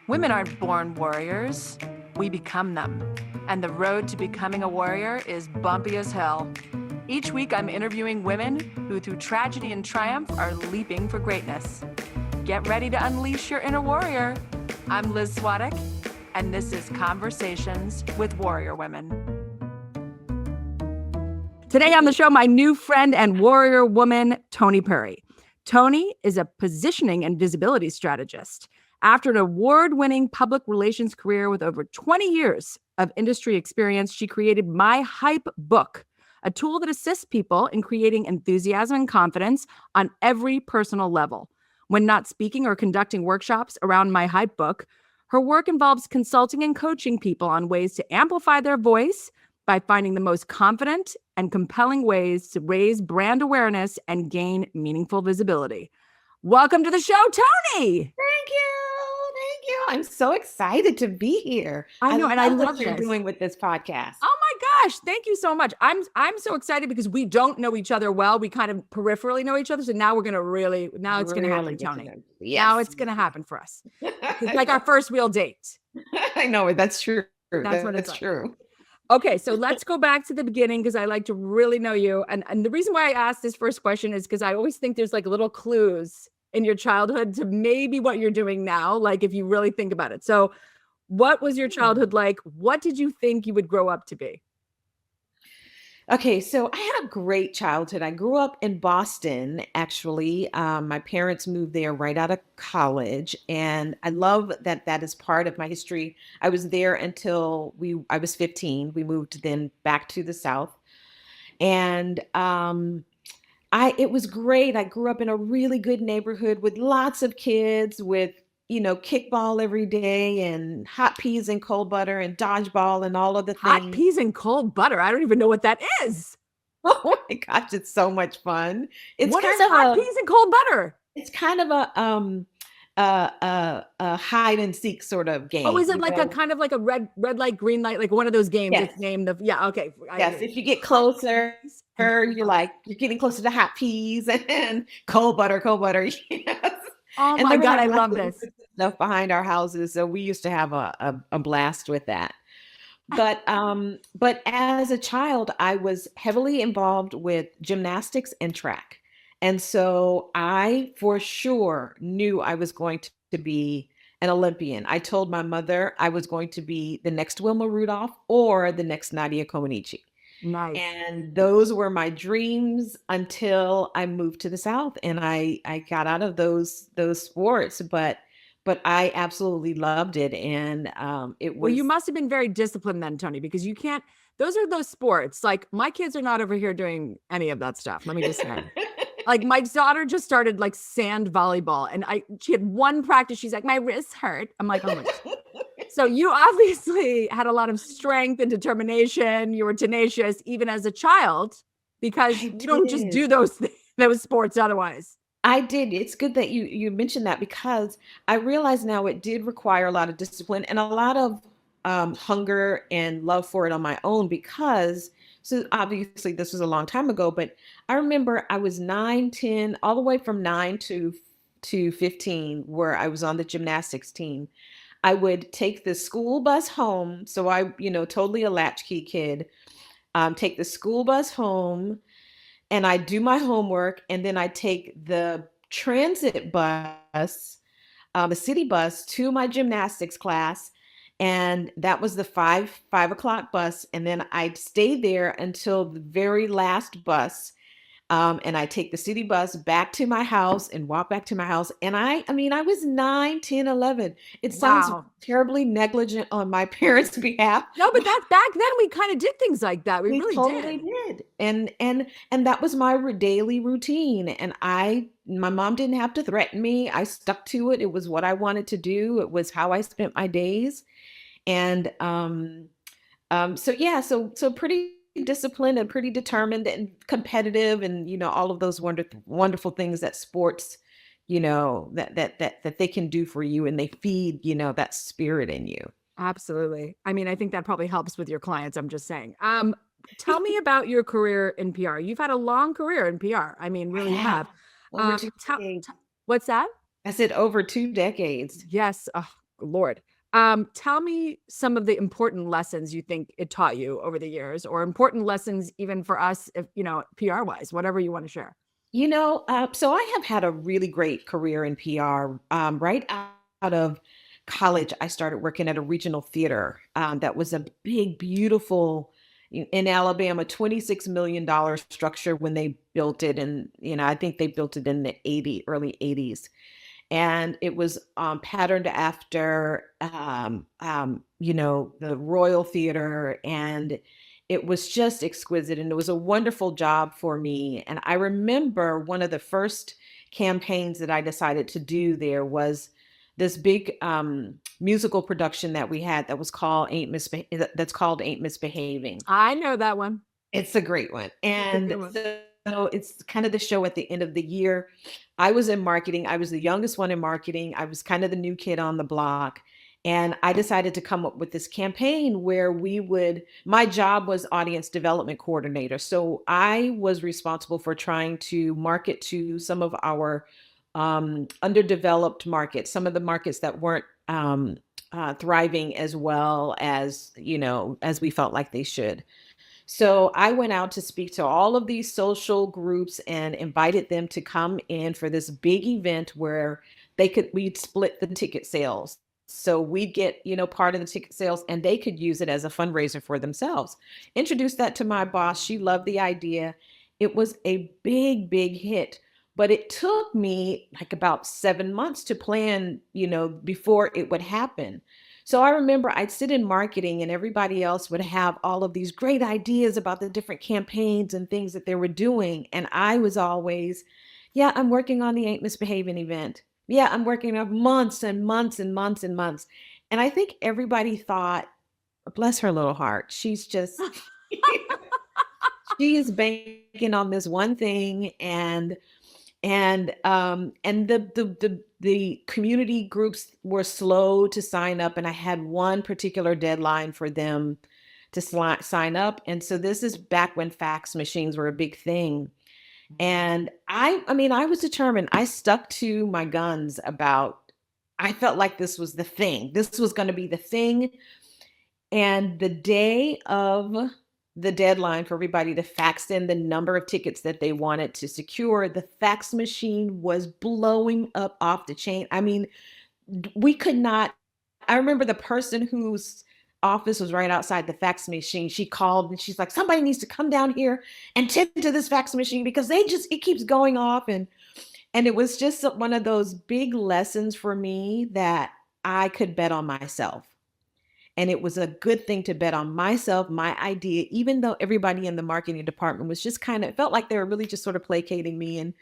Women aren't born warriors, we become them. And the road to becoming a warrior is bumpy as hell. Each week, I'm interviewing women who, through tragedy and triumph, are leaping for greatness. Get ready to unleash your inner warrior. I'm Liz Svatek, and this is Conversations with Warrior Women. Today on the show, my new friend and warrior woman, Toni Purry. Toni is a positioning and visibility strategist. After an award-winning public relations career with over 20 years of industry experience, she created My Hype Book, a tool that assists people in creating enthusiasm and confidence on every personal level. When not speaking or conducting workshops around My Hype Book, her work involves consulting and coaching people on ways to amplify their voice by finding the most confident and compelling ways to raise brand awareness and gain meaningful visibility. Welcome to the show, Toni. Thank you. Thank you. I'm so excited to be here. I know, and I love what you're doing with this podcast. Oh my gosh, thank you so much. I'm so excited because we don't know each other well. We kind of peripherally know each other. So now we're going to really, now it's going to happen, Toni. Yes. Now it's going to happen for us. It's like our first real date. I know it. That's true. That's what it's like. True. Okay, so let's go back to the beginning because I like to really know you. And the reason why I asked this first question is because I always think there's like little clues in your childhood to maybe what you're doing now, like if you really think about it. So what was your childhood like? What did you think you would grow up to be? Okay, so I had a great childhood. I grew up in Boston, actually. My parents moved there right out of college, and I love that that is part of my history. I was there until I was 15. We moved then back to the South, and it was great. I grew up in a really good neighborhood with lots of kids, with kickball every day and hot peas and cold butter and dodgeball and all of the things. Hot peas and cold butter. I don't even know what that is. Oh my gosh, it's so much fun. It's what kind is of hot peas and cold butter? It's kind of a hide and seek sort of game. Oh, is it like a kind of like a red light, green light, like one of those games? Yes. It's named of, yeah, okay. Yes, if you get closer, you're getting closer to hot peas and cold butter. Yes. Oh my God, I love this stuff behind our houses. So we used to have a blast with that. But as a child, I was heavily involved with gymnastics and track. And so I for sure knew I was going to be an Olympian. I told my mother I was going to be the next Wilma Rudolph or the next Nadia Comaneci. Nice. And those were my dreams until I moved to the South and I got out of those sports, but I absolutely loved it. And it was. Well, you must have been very disciplined then, Toni, because you can't, those are those sports. Like my kids are not over here doing any of that stuff. Let me just say. Like my daughter just started like sand volleyball and she had one practice. She's like, my wrists hurt. I'm like, oh my God. So you obviously had a lot of strength and determination. You were tenacious even as a child because you don't just do those sports otherwise. I did. It's good that you mentioned that because I realize now it did require a lot of discipline and a lot of hunger and love for it on my own because, so obviously this was a long time ago, but I remember I was 9, 10, all the way from 9 to 15 where I was on the gymnastics team. I would take the school bus home. So I, totally a latchkey kid, take the school bus home and I do my homework. And then I take the transit bus, the city bus to my gymnastics class. And that was the 5 o'clock bus. And then I'd stay there until the very last bus. And I take the city bus back to my house and walk back to my house. And I was 9, 10, 11. It sounds terribly negligent on my parents' behalf. No, but back then we kind of did things like that. We really totally did. And that was my daily routine. And my mom didn't have to threaten me. I stuck to it. It was what I wanted to do. It was how I spent my days. And so pretty disciplined and pretty determined and competitive and all of those wonderful things that sports that they can do for you, and they feed that spirit in you. Absolutely. I mean, I think that probably helps with your clients. I'm just saying. Tell me about your career in PR. You've had a long career in PR. I mean, really have. Over 2 decades. What's that? I said over 2 decades. Yes. Oh, Lord. Tell me some of the important lessons you think it taught you over the years, or important lessons even for us, if, PR wise, whatever you want to share. So I have had a really great career in PR. Right out of college, I started working at a regional theater that was a big, beautiful in Alabama, $26 million structure when they built it, and I think they built it in the early '80s, and it was patterned after the Royal Theater, and it was just exquisite, and it was a wonderful job for me. And I remember one of the first campaigns that I decided to do there was this big musical production that we had that was called Ain't Misbehaving. I know that one. It's a great one. It's a And good one. so it's kind of the show at the end of the year. I was in marketing. I was the youngest one in marketing. I was kind of the new kid on the block. And I decided to come up with this campaign where my job was audience development coordinator. So I was responsible for trying to market to some of our underdeveloped markets, some of the markets that weren't thriving as well as we felt like they should. So I went out to speak to all of these social groups and invited them to come in for this big event where we'd split the ticket sales. So we'd get, part of the ticket sales and they could use it as a fundraiser for themselves. Introduced that to my boss. She loved the idea. It was a big, big hit. But it took me like about 7 months to plan, before it would happen. So I remember I'd sit in marketing and everybody else would have all of these great ideas about the different campaigns and things that they were doing. And I was always, yeah, I'm working on the Ain't Misbehaving event. Yeah, I'm working on months and months and months and months. And I think everybody thought, bless her little heart, she's just, she is banking on this one thing. And the community groups were slow to sign up, and I had one particular deadline for them to sign up. And so this is back when fax machines were a big thing. And I mean, I was determined. I stuck to my guns about, I felt like this was the thing. This was going to be the thing. And the day of the deadline for everybody to fax in the number of tickets that they wanted to secure, the fax machine was blowing up off the chain. I mean, we could not. I remember the person whose office was right outside the fax machine. She called and she's like, somebody needs to come down here and tend to this fax machine because it keeps going off. And it was just one of those big lessons for me that I could bet on myself. And it was a good thing to bet on myself, my idea, even though everybody in the marketing department was just it felt like they were really just sort of placating me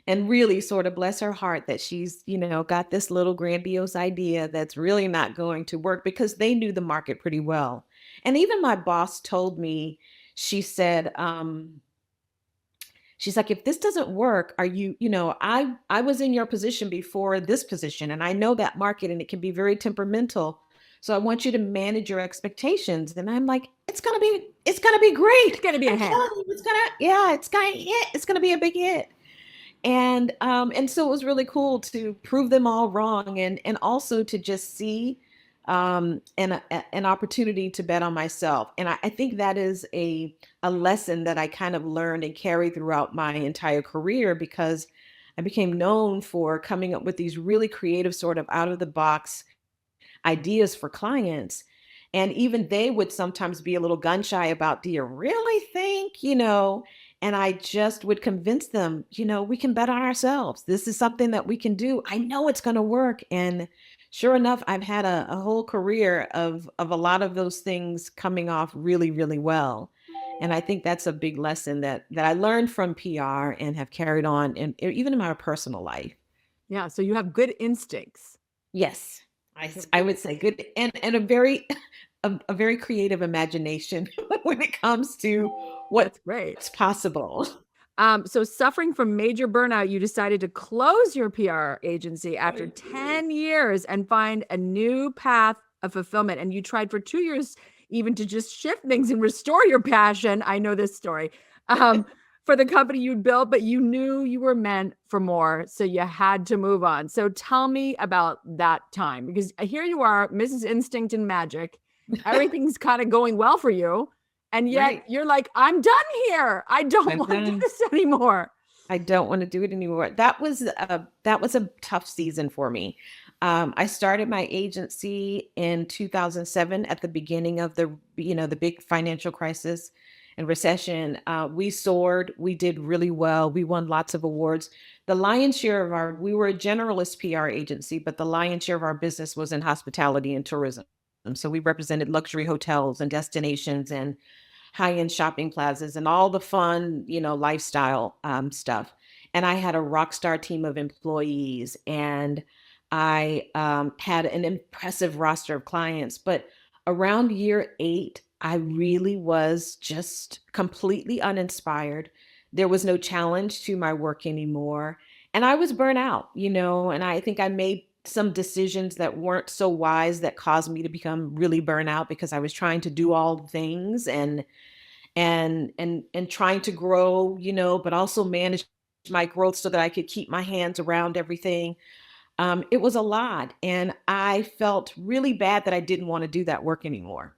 and really sort of bless her heart that she's, got this little grandiose idea that's really not going to work, because they knew the market pretty well. And even my boss told me, she said, she's like, if this doesn't work, I was in your position before this position, and I know that market and it can be very temperamental. So I want you to manage your expectations. And I'm like, it's gonna be great. It's gonna be a hit. It's gonna be a big hit. And so it was really cool to prove them all wrong, and also to just see an opportunity to bet on myself. And I think that is a lesson that I kind of learned and carried throughout my entire career, because I became known for coming up with these really creative, sort of out of the box ideas for clients. And even they would sometimes be a little gun shy about, do you really think, and I just would convince them, we can bet on ourselves. This is something that we can do. I know it's going to work. And sure enough, I've had a whole career of a lot of those things coming off really, really well. And I think that's a big lesson that I learned from PR and have carried on, and even in my personal life. Yeah. So you have good instincts. Yes, I would say good, and a very a very creative imagination when it comes to That's great. what's possible. So suffering from major burnout, you decided to close your PR agency after 10 years and find a new path of fulfillment. And you tried for 2 years even to just shift things and restore your passion. I know this story. for the company you'd built, but you knew you were meant for more. So you had to move on. So tell me about that time, because here you are, Mrs. Instinct and Magic. Everything's kind of going well for you. And yet Right. you're like, I'm done here. I don't I'm want to do done. this anymore. I don't want to do it anymore. That was a tough season for me. I started my agency in 2007 at the beginning of the big financial crisis and recession. We soared. We did really well. We won lots of awards. The lion's share of we were a generalist PR agency, but the lion's share of our business was in hospitality and tourism. So we represented luxury hotels and destinations and high-end shopping plazas and all the fun, lifestyle stuff. And I had a rock star team of employees, and I had an impressive roster of clients. But around year 8, I really was just completely uninspired. There was no challenge to my work anymore. And I was burnt out, and I think I made some decisions that weren't so wise that caused me to become really burnt out because I was trying to do all the things and trying to grow, but also manage my growth so that I could keep my hands around everything. It was a lot, and I felt really bad that I didn't want to do that work anymore.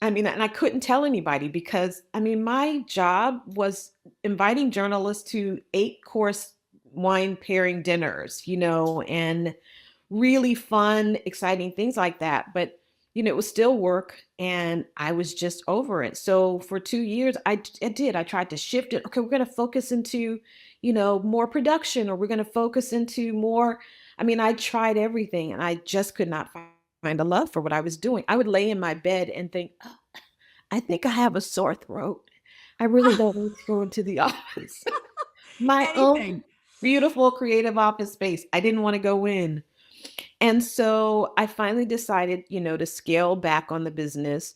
I mean, and I couldn't tell anybody because, I mean, my job was inviting journalists to 8-course wine pairing dinners, and really fun, exciting things like that. But, it was still work and I was just over it. So for 2 years, I did. I tried to shift it. Okay, we're going to focus into, more production, or we're going to focus into more. I mean, I tried everything and I just could not find a love for what I was doing. I would lay in my bed and think, "Oh, I think I have a sore throat. I really don't want to go into the office." My own Anything. beautiful creative office space. I didn't want to go in. And so I finally decided, to scale back on the business.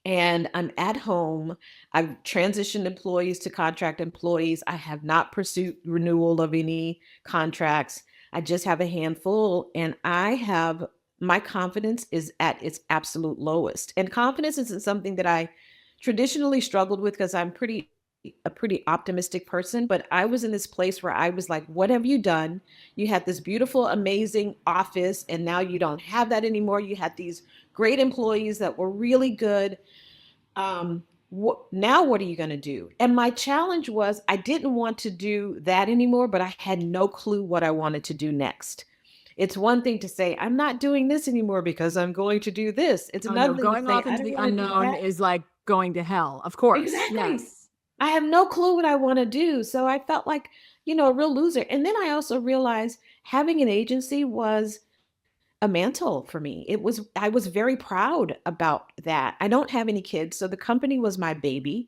And I'm at home. I've transitioned employees to contract employees. I have not pursued renewal of any contracts. I just have a handful. And my confidence is at its absolute lowest. And confidence isn't something that I traditionally struggled with because a pretty optimistic person, but I was in this place where I was like, what have you done? You had this beautiful, amazing office, and now you don't have that anymore. You had these great employees that were really good. Now what are you going to do? And my challenge was I didn't want to do that anymore, but I had no clue what I wanted to do next. It's one thing to say, I'm not doing this anymore because I'm going to do this. It's Oh no, another thing to going say, off I into don't the want to do unknown that. is like going to hell. Of course. Exactly. Yes. I have no clue what I want to do. So I felt like, a real loser. And then I also realized having an agency was a mantle for me. I was very proud about that. I don't have any kids, so the company was my baby.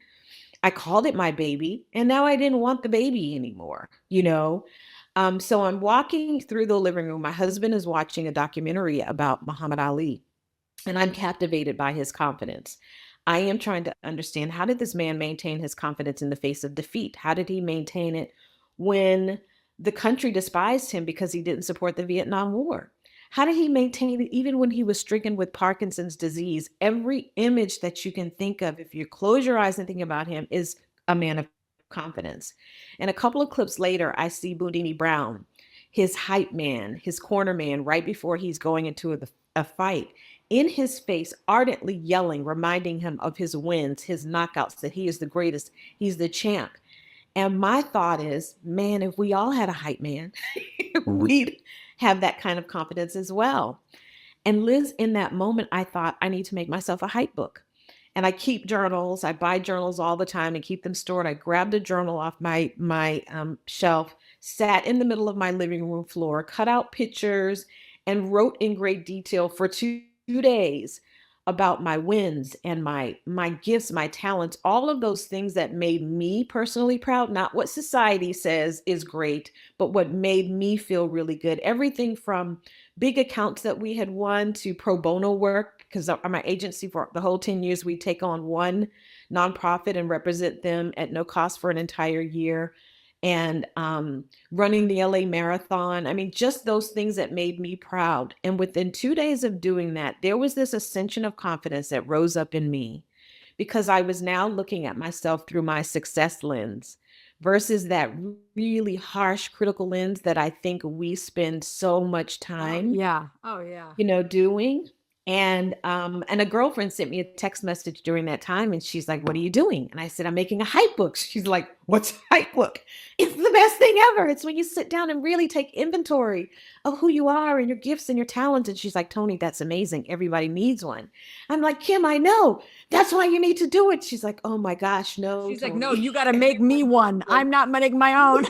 I called it my baby, and now I didn't want the baby anymore. So I'm walking through the living room. My husband is watching a documentary about Muhammad Ali, and I'm captivated by his confidence. I am trying to understand, how did this man maintain his confidence in the face of defeat? How did he maintain it when the country despised him because he didn't support the Vietnam War? How did he maintain it even when he was stricken with Parkinson's disease? Every image that you can think of, if you close your eyes and think about him, is a man of confidence. And a couple of clips later, I see Boudini Brown, his hype man, his corner man, right before he's going into a fight, in his face, ardently yelling, reminding him of his wins, his knockouts, that he is the greatest, he's the champ. And my thought is, man, if we all had a hype man, we'd have that kind of confidence as well. And Liz, in that moment, I thought, I need to make myself a hype book. And I keep journals. I buy journals all the time and keep them stored. I grabbed a journal off my shelf, sat in the middle of my living room floor, cut out pictures, and wrote in great detail for 2 days about my wins and my gifts, my talents, all of those things that made me personally proud, not what society says is great, but what made me feel really good. Everything from big accounts that we had won to pro bono work, because my agency, for the whole 10 years, we take on one nonprofit and represent them at no cost for an entire year. And running the LA Marathon. I mean, just those things that made me proud. And within 2 days of doing that, there was this ascension of confidence that rose up in me because I was now looking at myself through my success lens versus that really harsh critical lens that I think we spend so much time, Yeah. Oh, yeah. doing. And a girlfriend sent me a text message during that time, and she's like, "What are you doing?" And I said, "I'm making a hype book." She's like, "What's a hype book?" It's the best thing ever. It's when you sit down and really take inventory of who you are and your gifts and your talents. And she's like, "Toni, that's amazing. Everybody needs one." I'm like, "Kim, I know. That's why you need to do it." She's like, "Oh my gosh, no, She's like, Toni." no, you got to make me one. I'm not making my own.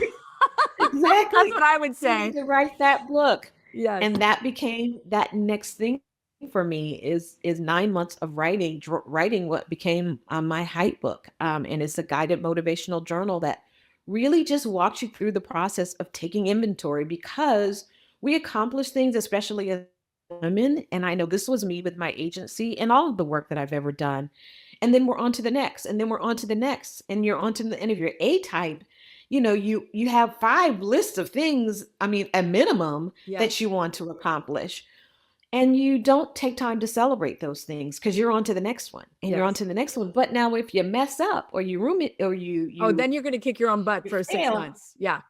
Exactly. That's what I would You say. need to write that book. Yes. And that became that next thing for me is 9 months of writing what became my hype book. And it's a guided motivational journal that really just walks you through the process of taking inventory, because we accomplish things, especially as women. And I know this was me with my agency and all of the work that I've ever done. And then we're on to the next, and then we're on to the next, and you're on to the end of your A type. You have 5 lists of things, I mean, a minimum, Yes. that you want to accomplish. And you don't take time to celebrate those things because you're on to the next one, and you're on Yes. to the next one. But now if you mess up, or you room it, or Oh, then you're going to kick your own butt you for 6 fail. months. Yeah.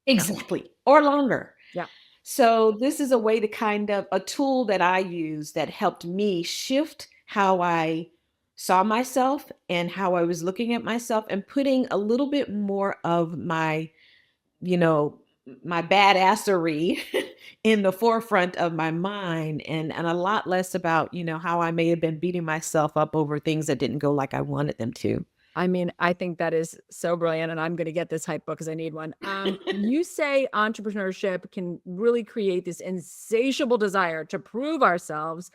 Exactly. Or longer. Yeah. So this is a way to kind of a tool that I use that helped me shift how I saw myself and how I was looking at myself, and putting a little bit more of my, you know, my badassery in the forefront of my mind, and a lot less about, how I may have been beating myself up over things that didn't go like I wanted them to. I mean, I think that is so brilliant, and I'm going to get this hype book because I need one. You say entrepreneurship can really create this insatiable desire to prove ourselves.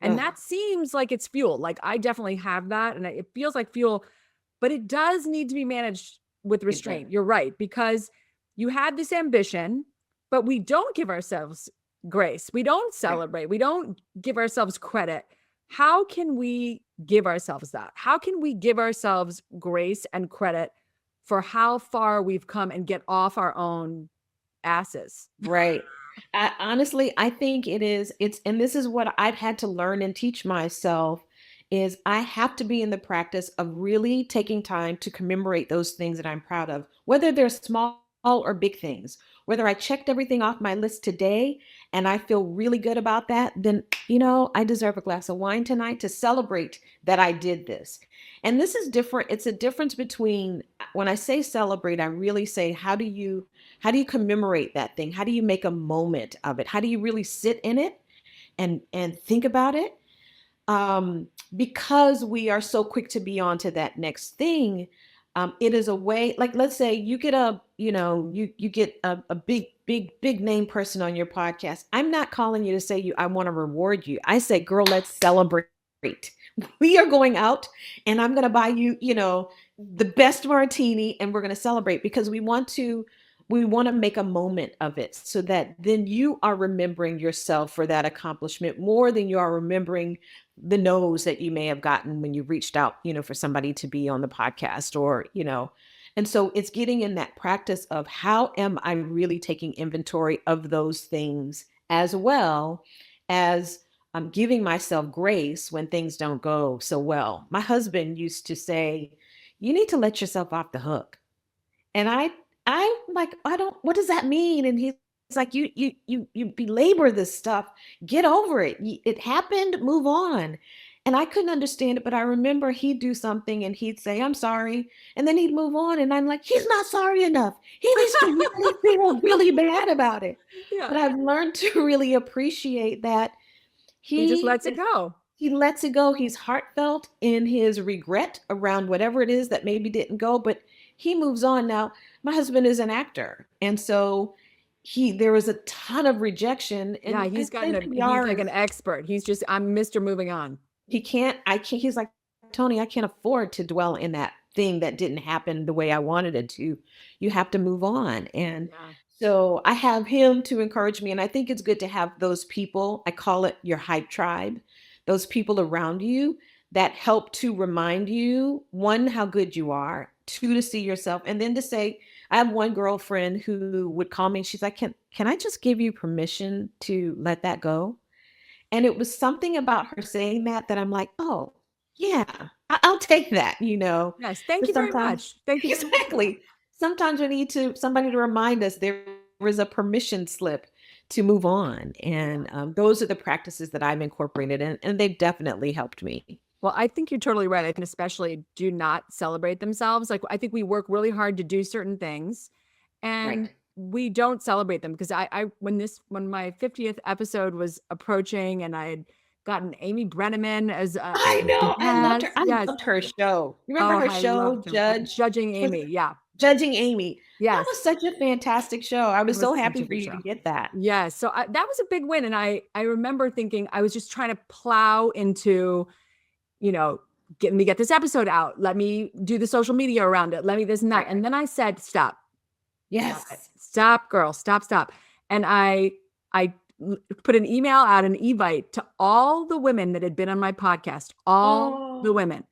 And Ugh. that seems like it's fuel. Like I definitely have that, and it feels like fuel, but it does need to be managed with restraint. You're right, because you had this ambition, but we don't give ourselves grace. We don't celebrate. We don't give ourselves credit. How can we give ourselves that? How can we give ourselves grace and credit for how far we've come and get off our own asses? Right. Honestly, I think and this is what I've had to learn and teach myself, is I have to be in the practice of really taking time to commemorate those things that I'm proud of, whether they're small or big things. Whether I checked everything off my list today and I feel really good about that, then, I deserve a glass of wine tonight to celebrate that I did this. And this is different. It's a difference between, when I say celebrate, I really say, how do you commemorate that thing? How do you make a moment of it? How do you really sit in it and think about it? Because we are so quick to be on to that next thing. It is a way, like, let's say you get you get a big name person on your podcast. I'm not calling you to say I want to reward you. I say, girl, let's celebrate. We are going out, and I'm going to buy you, the best martini, and we're going to celebrate, because we want to make a moment of it, so that then you are remembering yourself for that accomplishment more than you are remembering the no's that you may have gotten when you reached out, for somebody to be on the podcast, or, and so it's getting in that practice of, how am I really taking inventory of those things, as well as I'm giving myself grace when things don't go so well. My husband used to say, "You need to let yourself off the hook." And I'm like, "I don't, what does that mean?" And he's like, "You belabor this stuff. Get over it. It happened, move on." And I couldn't understand it, but I remember he'd do something and he'd say, "I'm sorry." And then he'd move on. And I'm like, he's not sorry enough. He needs to really feel really bad about it. But Yeah. I've learned to really appreciate that He just he lets it go. he lets it go. He's heartfelt in his regret around whatever it is that maybe didn't go, but he moves on. Now, my husband is an actor, and so there was a ton of rejection, Yeah, and he's his he's PR like an expert. I'm Mr. Moving on. I can't, he's like, "Toni, I can't afford to dwell in that thing that didn't happen the way I wanted it to. You have to move on." And Yeah. so I have him to encourage me. And I think it's good to have those people. I call it your hype tribe, those people around you that help to remind you, one, how good you are, two, to see yourself, and then to say, I have one girlfriend who would call me. She's like, can I just give you permission to let that go? And it was something about her saying that I'm like, "Oh, Yeah, I'll take that, you know. Yes, thank But you very sometimes much. Thank you so much. exactly. Sometimes we need somebody to remind us there is a permission slip to move on. And those are the practices that I've incorporated, and they've definitely helped me. Well, I think you're totally right. I think especially do not celebrate themselves. Like I think we work really hard to do certain things and Right. we don't celebrate them because when my 50th episode was approaching and I had gotten Amy Brenneman as I know. I loved her. yes, I yes. loved her show. You remember Oh, her I show, loved her. Judging Was Amy. Yeah. Judging Amy? That Yes. was such a fantastic show. I It was was so such happy a for good you show. to get that. Yeah. So that was a big win. And I remember thinking I was just trying to plow into, you know, let me get this episode out. Let me do the social media around it. Let me this and that. Right. And then I said, stop. Stop it. Yes. Stop, girl. Stop. And I put an email out, an evite to all the women that had been on my podcast, all the Oh, women.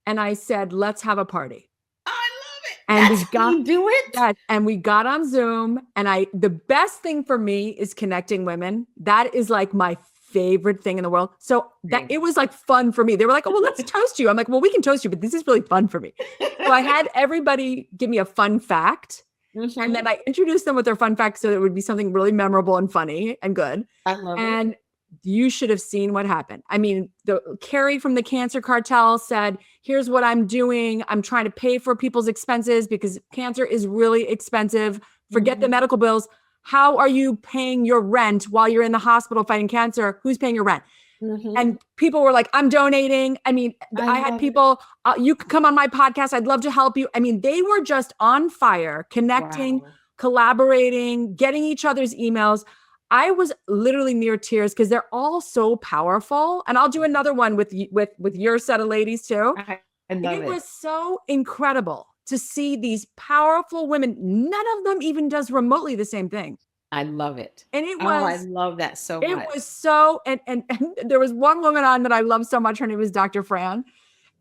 And I said, let's have a party. I love it. And we That's how got you do it. that. And we got on Zoom. And the best thing for me is connecting women. That is like my favorite thing in the world. So that it was like fun for me. They were like, oh, well, let's toast you. I'm like, well, we can toast you, but this is really fun for me. So I had everybody give me a fun fact. Mhm. And then I introduced them with their fun facts so it would be something really memorable and funny and good. I love And it. you should have seen what happened. I mean, the Carrie from the Cancer Cartel said, here's what I'm doing. I'm trying to pay for people's expenses because cancer is really expensive. Forget the Mhm. medical bills. How are you paying your rent while you're in the hospital fighting cancer? Who's paying your rent? Mhm. And people were like, I'm donating. I mean, I had love it. people, you can come on my podcast. I'd love to help you. I mean, they were just on fire, connecting, Wow. collaborating, getting each other's emails. I was literally near tears because they're all so powerful. And I'll do another one with your set of ladies too. I love It it. was so incredible to see these powerful women. None of them even does remotely the same thing. I love it. And it Oh, I was love that so it much. was so, and there was one woman on that I love so much. Her name is Dr. Fran,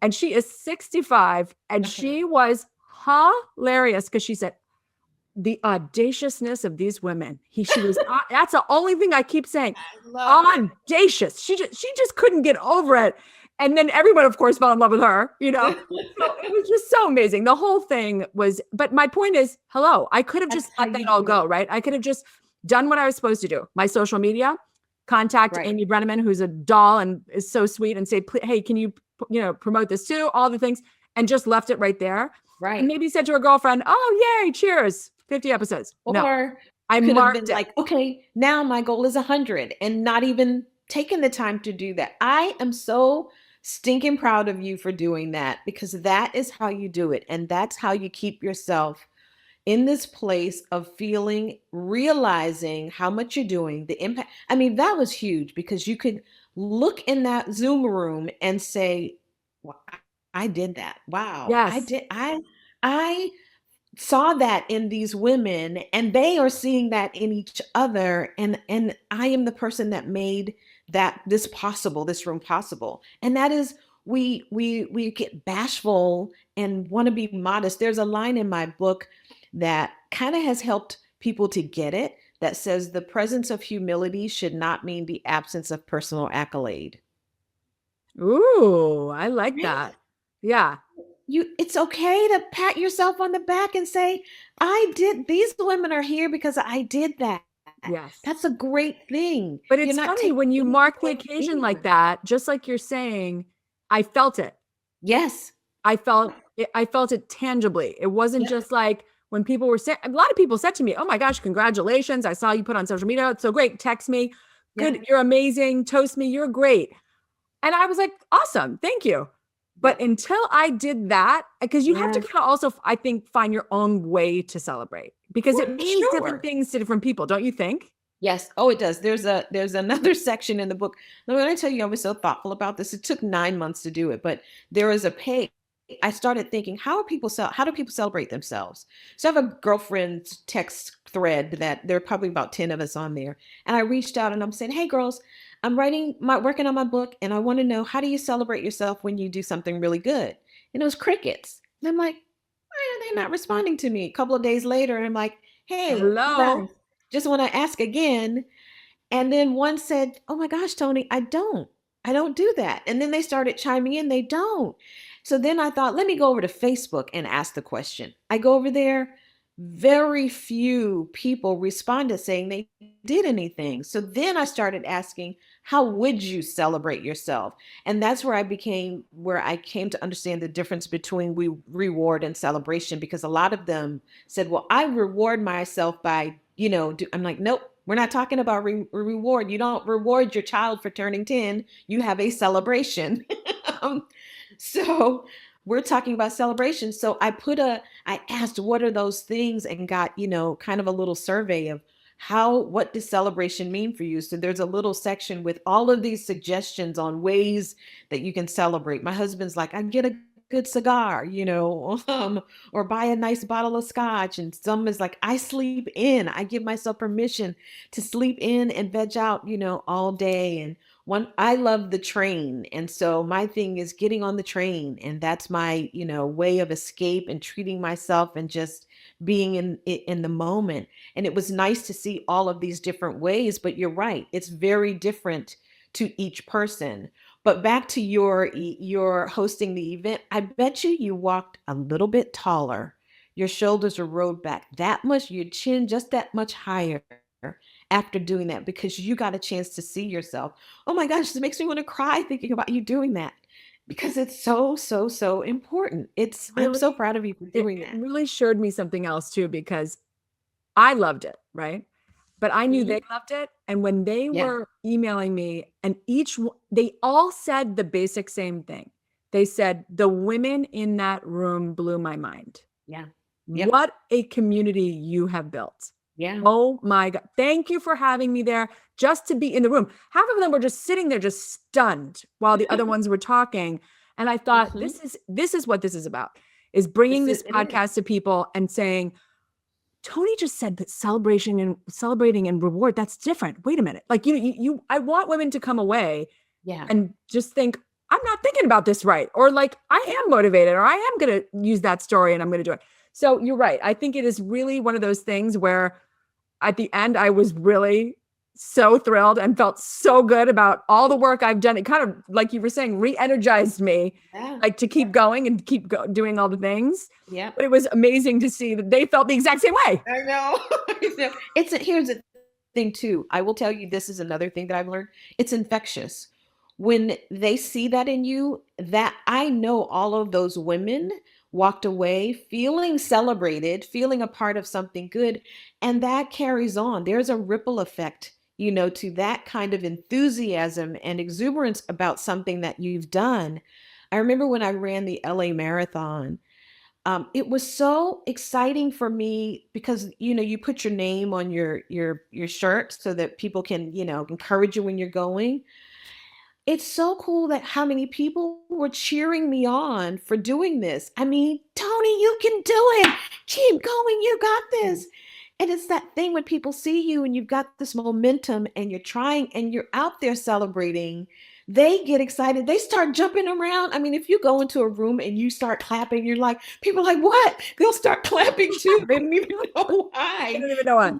and she is 65, and she was hilarious because she said, the audaciousness of these women. She was, that's the only thing I keep saying. I love it. Audacious. She just couldn't get over it. And then everyone, of course, fell in love with her, you know? So it was just so amazing. The whole thing was, but my point is, hello, I could have just That's how let that you all do go, it. right? I could have just done what I was supposed to do. My social media, contact Right. Amy Brenneman, who's a doll and is so sweet, and say, hey, can you, promote this too? All the things, and just left it right there. And Right. maybe said to her girlfriend, oh, yay, cheers, 50 episodes. No, Or I could have marked been it. like, okay, now my goal is 100 and not even taking the time to do that. I am so stinking proud of you for doing that because that is how you do it. And that's how you keep yourself in this place of realizing how much you're doing, the impact. I mean, that was huge because you could look in that Zoom room and say, well, I did that. Wow. Yes. I saw that in these women and they are seeing that in each other, and I am the person that made this room possible. And that is, we get bashful and want to be modest. There's a line in my book that kind of has helped people to get it, that says the presence of humility should not mean the absence of personal accolade. Ooh, I like Right? that. Yeah. It's okay to pat yourself on the back and say, these women are here because I did that. Yes. That's a great thing. But You're it's not funny when you taking mark the away occasion like anything. that, just like you're saying, I felt it. Yes. I felt it tangibly. It wasn't Yeah. just like when people were saying, a lot of people said to me, oh my gosh, congratulations. I saw you put on social media. It's so great. Text me. Good. Yeah. You're amazing. Toast me. You're great. And I was like, awesome. Thank you. But until I did that, because you have to Yes. kind of also, I think, find your own way to celebrate because it For means sure. different things to different people. Don't you think? Yes. Oh, it does. There's another section in the book. Now, when I tell you I was so thoughtful about this, it took 9 months to do it, but there is a page. I started thinking, how do people celebrate themselves? So I have a girlfriend's text thread that there are probably about 10 of us on there. And I reached out and I'm saying, hey girls, I'm working on my book, and I want to know, how do you celebrate yourself when you do something really good? And it was crickets. And I'm like, why are they not responding to me? A couple of days later, and I'm like, hey, you Hello. guys, just want to ask again. And then one said, oh my gosh, Toni, I don't. I don't do that. And then they started chiming in, they don't. So then I thought, let me go over to Facebook and ask the question. I go over there, very few people responded saying they did anything. So then I started asking, how would you celebrate yourself? And that's where I came to understand the difference between reward and celebration, because a lot of them said, well, I reward myself by, I'm like, nope, we're not talking about reward. You don't reward your child for turning 10. You have a celebration. um, so we're talking about celebration. So I asked, what are those things, and got, kind of a little survey of what does celebration mean for you? So there's a little section with all of these suggestions on ways that you can celebrate. My husband's like, I get a good cigar, or buy a nice bottle of scotch. And some is like, I sleep in. I give myself permission to sleep in and veg out, all day. And I love the train. And so my thing is getting on the train. And that's my, way of escape and treating myself and just being in the moment. And it was nice to see all of these different ways, but you're right. It's very different to each person. But back to your hosting the event, I bet you walked a little bit taller. Your shoulders are rolled back that much, your chin just that much higher after doing that, because you got a chance to see yourself. Oh my gosh, this makes me want to cry thinking about you doing that, because it's so, so, so important. I'm so proud of you for doing that. It really showed me something else too, because I loved it, right? But I knew they loved it. And when they were emailing me, and they all said the basic same thing. They said, the women in that room blew my mind. Yeah. Yep. What a community you have built. Yeah. Oh my God. Thank you for having me there, just to be in the room. Half of them were just sitting there, just stunned, while the other ones were talking. And I thought, this is what this is about, is bringing this podcast to people and saying, Toni just said that celebrating and reward, that's different. Wait a minute. Like, I want women to come away and just think, I'm not thinking about this right. Or like, I am motivated, or I am going to use that story and I'm going to do it. So you're right. I think it is really one of those things where at the end, I was really so thrilled and felt so good about all the work I've done. It kind of, like you were saying, re-energized me, like to keep going and keep doing all the things. Yeah. But it was amazing to see that they felt the exact same way. I know. Here's the thing too. I will tell you, this is another thing that I've learned. It's infectious. When they see that in you, that I know all of those women walked away feeling celebrated, feeling a part of something good. And that carries on. There's a ripple effect, to that kind of enthusiasm and exuberance about something that you've done. I remember when I ran the LA Marathon, it was so exciting for me because, you put your name on your shirt so that people can, encourage you when you're going. It's so cool that how many people were cheering me on for doing this. I mean, Toni, you can do it. Keep going. You got this. And it's that thing when people see you and you've got this momentum and you're trying and you're out there celebrating, they get excited. They start jumping around. I mean, if you go into a room and you start clapping, you're like, people are like, what? They'll start clapping too. They don't even know why. I don't even know why.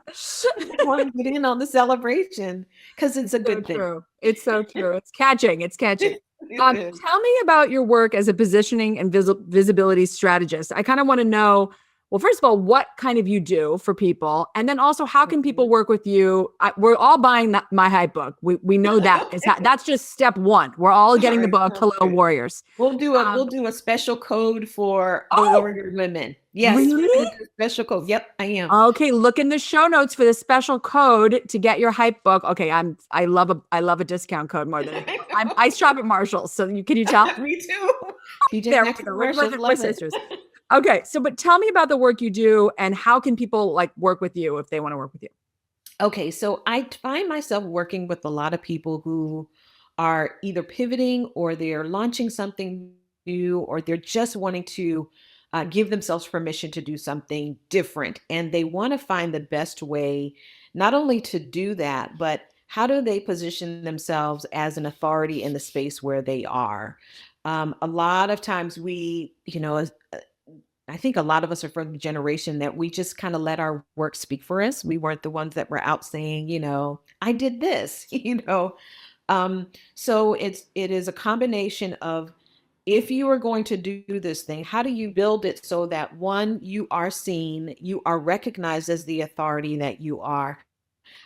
They want to get in on the celebration because it's a good thing. True. It's so true. It's catching. Tell me about your work as a positioning and visibility strategist. I kind of want to know, well, first of all, what kind of you do for people? And then also, how can people work with you? We're all buying My Hype book. We know that. That's just step one. We're all getting the book, Hello Warriors. We'll do a special code for warrior women. Yes. Really? Special code. Yep, I am. Okay, look in the show notes for the special code to get your Hype book. Okay, I love a discount code more than I shop at Marshall's. So can you tell? Me too. We're sisters. Okay, but tell me about the work you do and how can people work with you if they want to work with you? Okay, so I find myself working with a lot of people who are either pivoting or they're launching something new, or they're just wanting to give themselves permission to do something different. And they want to find the best way, not only to do that, but how do they position themselves as an authority in the space where they are? A lot of times I think a lot of us are from the generation that we just kind of let our work speak for us. We weren't the ones that were out saying, I did this, So it is a combination of, if you are going to do this thing, how do you build it so that, one, you are seen, you are recognized as the authority that you are?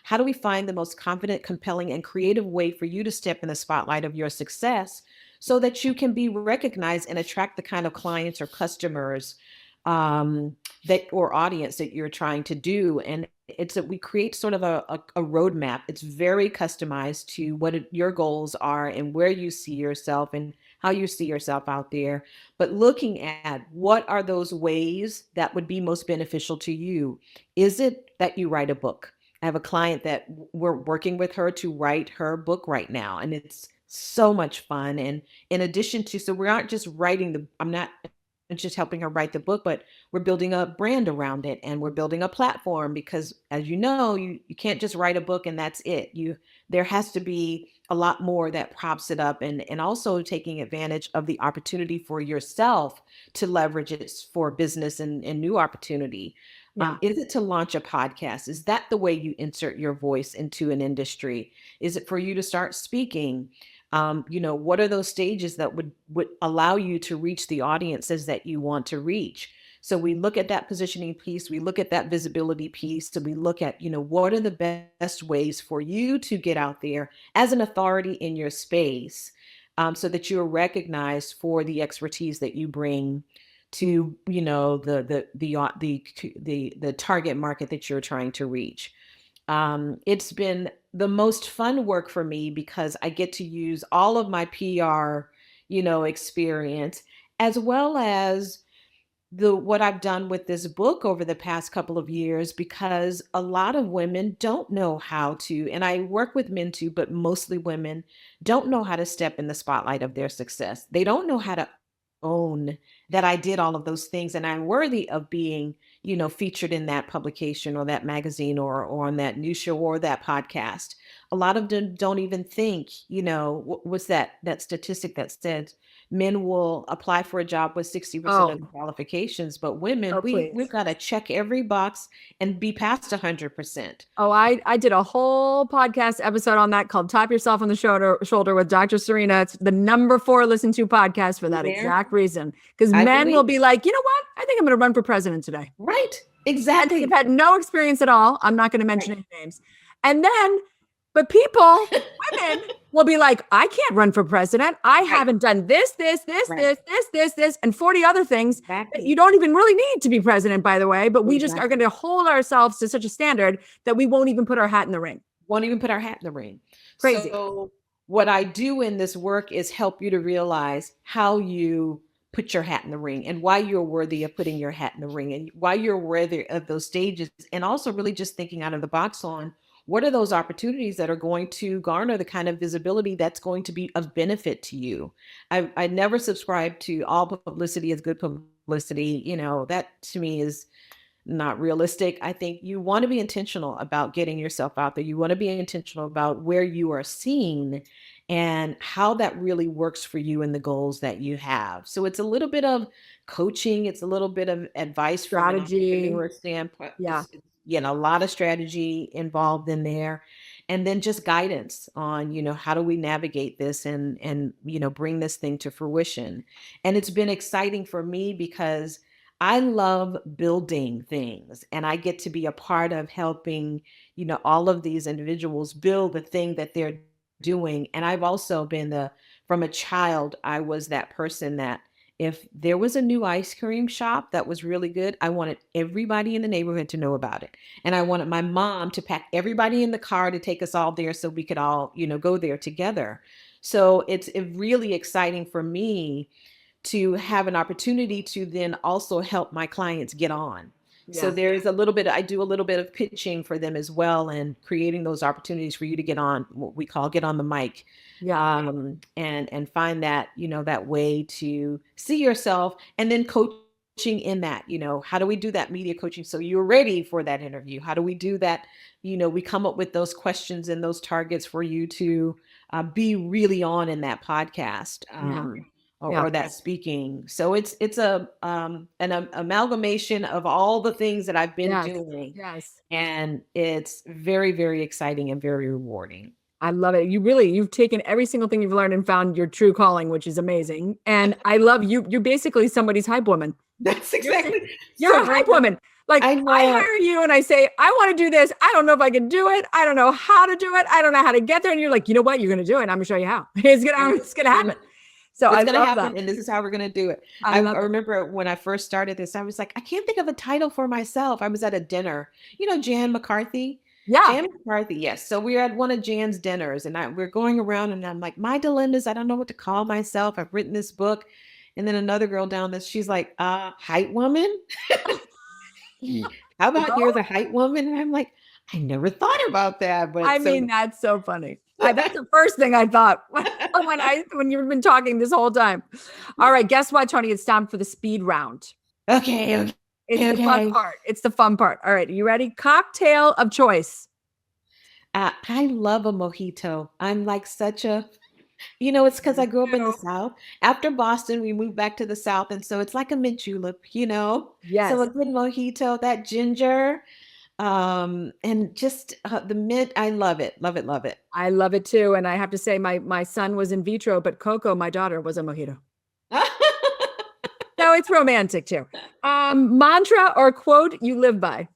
How do we find the most confident, compelling, and creative way for you to step in the spotlight of your success so that you can be recognized and attract the kind of clients or customers, that, or audience that you're trying to do? And it's that we create sort of a roadmap. It's very customized to what your goals are and where you see yourself and how you see yourself out there. But looking at what are those ways that would be most beneficial to you. Is it that you write a book? I have a client that we're working with her to write her book right now, and it's so much fun. And in addition to, so we aren't just writing I'm not just helping her write the book, but we're building a brand around it, and we're building a platform, because, as you know, you can't just write a book and that's it. There has to be a lot more that props it up, and also taking advantage of the opportunity for yourself to leverage it for business and new opportunity. Yeah. Is it to launch a podcast? Is that the way you insert your voice into an industry? Is it for you to start speaking? What are those stages that would allow you to reach the audiences that you want to reach? So we look at that positioning piece, we look at that visibility piece, so we look at, what are the best ways for you to get out there as an authority in your space, so that you're recognized for the expertise that you bring to, the target market that you're trying to reach. It's been the most fun work for me because I get to use all of my PR, experience, as well as what I've done with this book over the past couple of years, because a lot of women don't know how to, and I work with men too, but mostly women don't know how to step in the spotlight of their success. They don't know how to own that I did all of those things and I'm worthy of being, featured in that publication or that magazine, or on that news show or that podcast. A lot of them don't even think, what's that statistic that said men will apply for a job with 60% of the Oh, qualifications, but women, oh, we've please. got to check every box and be past 100%. Oh, I did a whole podcast episode on that called Tap Yourself on the Shoulder with Dr. Serena. It's the #4 listened to podcast for that There, exact reason. Because I men will believe. be like, you know what? I think I'm going to run for president today. Right. And they have Exactly. had no experience at all. I'm not going to mention Right. any names. And then, but people, women will be like, I can't run for president. I Right. haven't done this, Right. and 40 other things that you Exactly. don't even really need to be president, by the way. But we just are going Exactly. to hold ourselves to such a standard that we won't even put our hat in the ring. Won't even put our hat in the ring. Crazy. So what I do in this work is help you to realize how you put your hat in the ring and why you're worthy of putting your hat in the ring and why you're worthy of those stages. And also really just thinking out of the box on what are those opportunities that are going to garner the kind of visibility that's going to be of benefit to you. I never subscribe to all publicity is good publicity. That to me is not realistic. I think you want to be intentional about getting yourself out there. You want to be intentional about where you are seen and how that really works for you and the goals that you have. So it's a little bit of coaching, it's a little bit of advice from an Strategy. entrepreneur standpoint. Yeah. A lot of strategy involved in there. And then just guidance on, how do we navigate this and bring this thing to fruition. And it's been exciting for me because I love building things and I get to be a part of helping, all of these individuals build the thing that they're doing. And I've also been from a child, I was that person that if there was a new ice cream shop that was really good, I wanted everybody in the neighborhood to know about it. And I wanted my mom to pack everybody in the car to take us all there so we could all, go there together. So it's really exciting for me to have an opportunity to then also help my clients get on. So Yeah. there is I do a little bit of pitching for them as well and creating those opportunities for you to get on what we call get on the mic. Yeah. And find that, that way to see yourself and then coaching in that, how do we do that media coaching so you're ready for that interview? How do we do that? We come up with those questions and those targets for you to be really on in that podcast. Yeah. Or, Yeah. or that speaking. So it's an amalgamation of all the things that I've been Yes. doing, Yes. and it's very, very exciting and very rewarding. I love it. You've taken every single thing you've learned and found your true calling, which is amazing. And I love you. You're basically somebody's hype woman. That's You're, exactly you're so a hype great. woman. Like I I know. hire you and I say, I want to do this. I don't know if I can do it. I don't know how to do it. I don't know how to get there. And you're like, you know what? You're going to do it. I'm going to show you how. It's going to happen. So I It's going to love happen, that. and this is how we're going to do it. I I love it. remember when I first started this, I was like, I can't think of a title for myself. I was at a dinner, you know, Jan McCarthy. Yeah. Jan McCarthy, yes. So we were at one of Jan's dinners, and we're going around, and I'm like, my dilemmas, I don't know what to call myself. I've written this book. And then another girl down there, she's like, hype woman? How about you're the hype woman? And I'm like, I never thought about that. But I mean, that's so funny. That's the first thing I thought when you've been talking this whole time. All right, guess what, Toni? It's time for the speed round. Okay. It's the fun part. It's the fun part. All right, are you ready? Cocktail of choice. I love a mojito. I'm like such a, you know, it's because I grew up in the South. After Boston, we moved back to the South. And so it's like a mint julep, you know? Yes. So a good mojito, that ginger, and just the mint. I love it. Love it. Love it. I love it too. And I have to say, my son was in vitro, but Coco, my daughter, was a mojito. So it's romantic too. Mantra or quote you live by?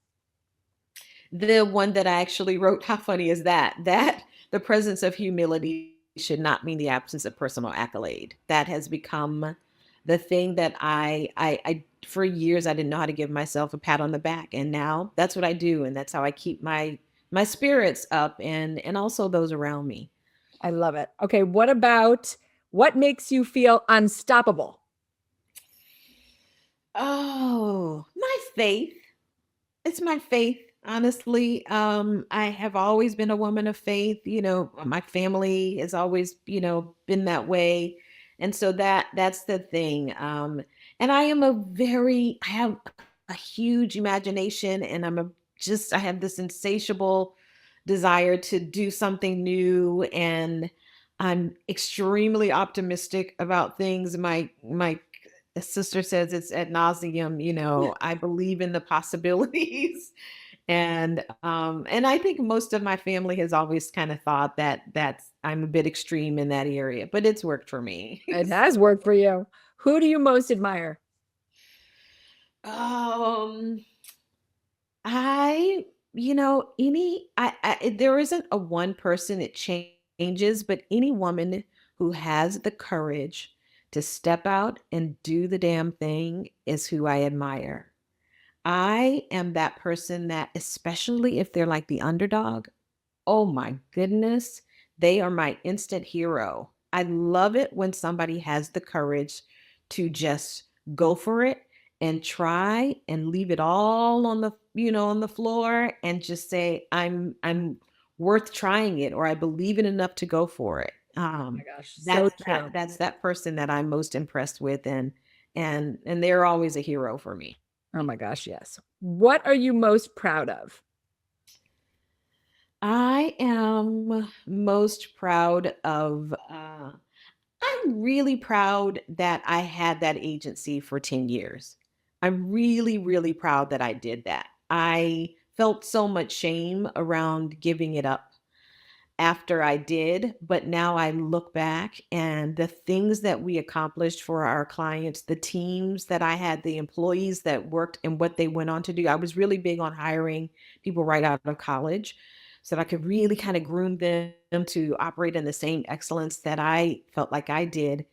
The one that I actually wrote. How funny is that? That the presence of humility should not mean the absence of personal accolade. That has become the thing that I for years I didn't know how to give myself a pat on the back, and now that's what I do, and that's how I keep my spirits up, and also those around me. I love it. Okay, what makes you feel unstoppable? Oh, my faith. It's my faith. Honestly, I have always been a woman of faith. You know, my family has always, you know, been that way, and so that's the thing. And I have a huge imagination, and I have this insatiable desire to do something new, and I'm extremely optimistic about things. My sister says it's ad nauseum. You know, I believe in the possibilities. And I think most of my family has always kind of thought that I'm a bit extreme in that area, but it's worked for me. It has worked for you. Who do you most admire? um I, you know, there isn't a one person it changes, but any woman who has the courage to step out and do the damn thing is who I admire. I am that person that, especially if they're like the underdog, oh my goodness, they are my instant hero. I love it when somebody has the courage to just go for it and try and leave it all on the, you know, on the floor and just say, I'm worth trying it, or I believe in enough to go for it. Oh my gosh, so true. That's that person that I'm most impressed with, and they're always a hero for me. Oh my gosh, yes. What are you most proud of? I am most proud of, I'm really proud that I had that agency for 10 years. I'm really, really proud that I did that. I felt so much shame around giving it up after I did, but now I look back and the things that we accomplished for our clients, the teams that I had, the employees that worked and what they went on to do. I was really big on hiring people right out of college so that I could really kind of groom them to operate in the same excellence that I felt like I did.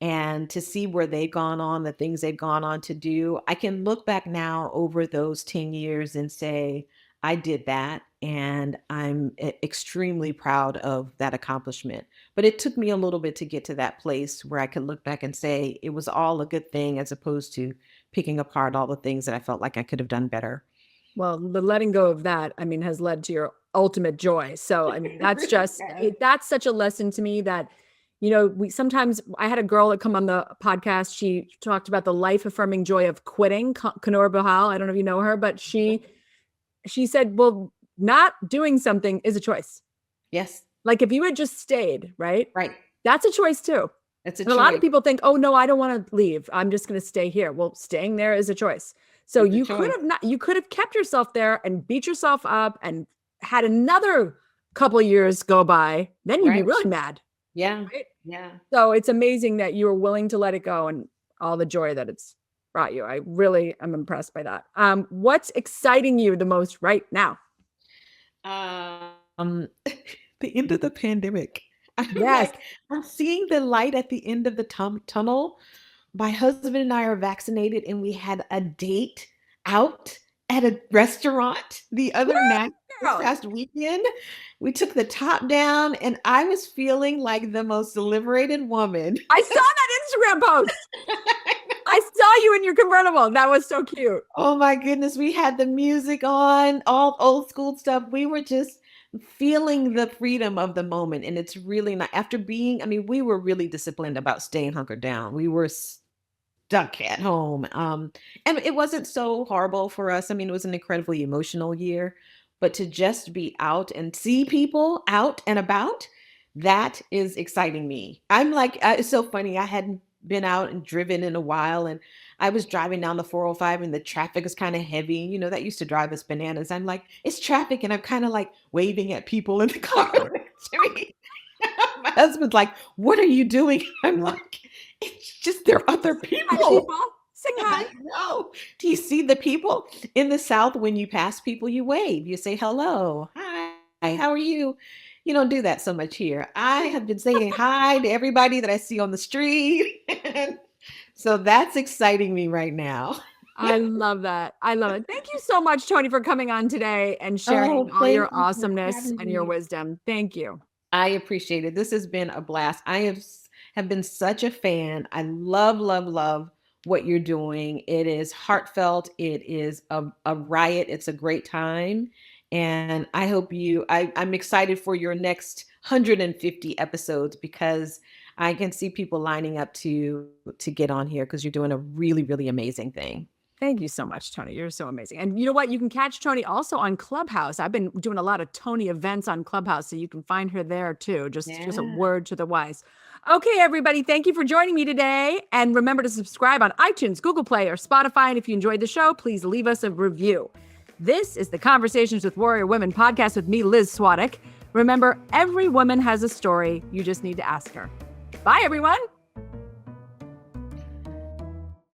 And to see where they've gone on, the things they've gone on to do, I can look back now over those 10 years and say, I did that, and I'm extremely proud of that accomplishment. But it took me a little bit to get to that place where I could look back and say it was all a good thing, as opposed to picking apart all the things that I felt like I could have done better. Well, the letting go of that, I mean, has led to your ultimate joy. So, I mean, that's just, that's such a lesson to me that, you know, I had a girl that come on the podcast. She talked about the life affirming joy of quitting, Kanor Bahal. I don't know if you know her, but she said, well, not doing something is a choice. Yes. Like if you had just stayed, right? Right. That's a choice too. It's a And a lot of people think, oh no, I don't want to leave. I'm just going to stay here. Well, staying there is a choice. So you could have kept yourself there and beat yourself up and had another couple of years go by, then you'd be Right. really mad. Yeah. Right? Yeah. So it's amazing that you were willing to let it go and all the joy that it's brought you. I really am impressed by that. What's exciting you the most right now? The end of the pandemic. Yes. I'm seeing the light at the end of the tunnel. My husband and I are vaccinated, and we had a date out at a restaurant the other night, this Girl, past weekend. We took the top down, and I was feeling like the most liberated woman. I saw that Instagram post. I saw you in your convertible. That was so cute. Oh my goodness, we had the music on, all old school stuff. We were just feeling the freedom of the moment, and it's really not after being, I mean, we were really disciplined about staying hunkered down. We were stuck at home. And it wasn't so horrible for us. I mean, it was an incredibly emotional year, but to just be out and see people out and about, that is exciting me. I'm like, it's so funny. I hadn't been out and driven in a while, and I was driving down the 405 and the traffic is kind of heavy. You know, that used to drive us bananas. I'm like, it's traffic, and I'm kind of like waving at people in the car next to me. My husband's like, what are you doing? I'm like, it's just there are other Hi, people. people. Sing hi. I know. Do you see the people in the South? When you pass people, you wave, you say hello, hi, how are you? You don't do that so much here. I have been saying hi to everybody that I see on the street. So that's exciting me right now. I love that. I love it. Thank you so much, Toni, for coming on today and sharing Oh, all thank your you for awesomeness having and your me. wisdom. Thank you. I appreciate it. This has been a blast. I have been such a fan. I love, love, love what you're doing. It is heartfelt. It is a riot. It's a great time. And I hope I'm excited for your next 150 episodes, because I can see people lining up to get on here, because you're doing a really, really amazing thing. Thank you so much, Toni. You're so amazing. And you know what? You can catch Toni also on Clubhouse. I've been doing a lot of Toni events on Clubhouse, so you can find her there too. Just a Yeah. word to the wise. Okay, everybody, thank you for joining me today. And remember to subscribe on iTunes, Google Play, or Spotify. And if you enjoyed the show, please leave us a review. This is the Conversations with Warrior Women podcast with me, Liz Svatek. Remember, every woman has a story. You just need to ask her. Bye, everyone.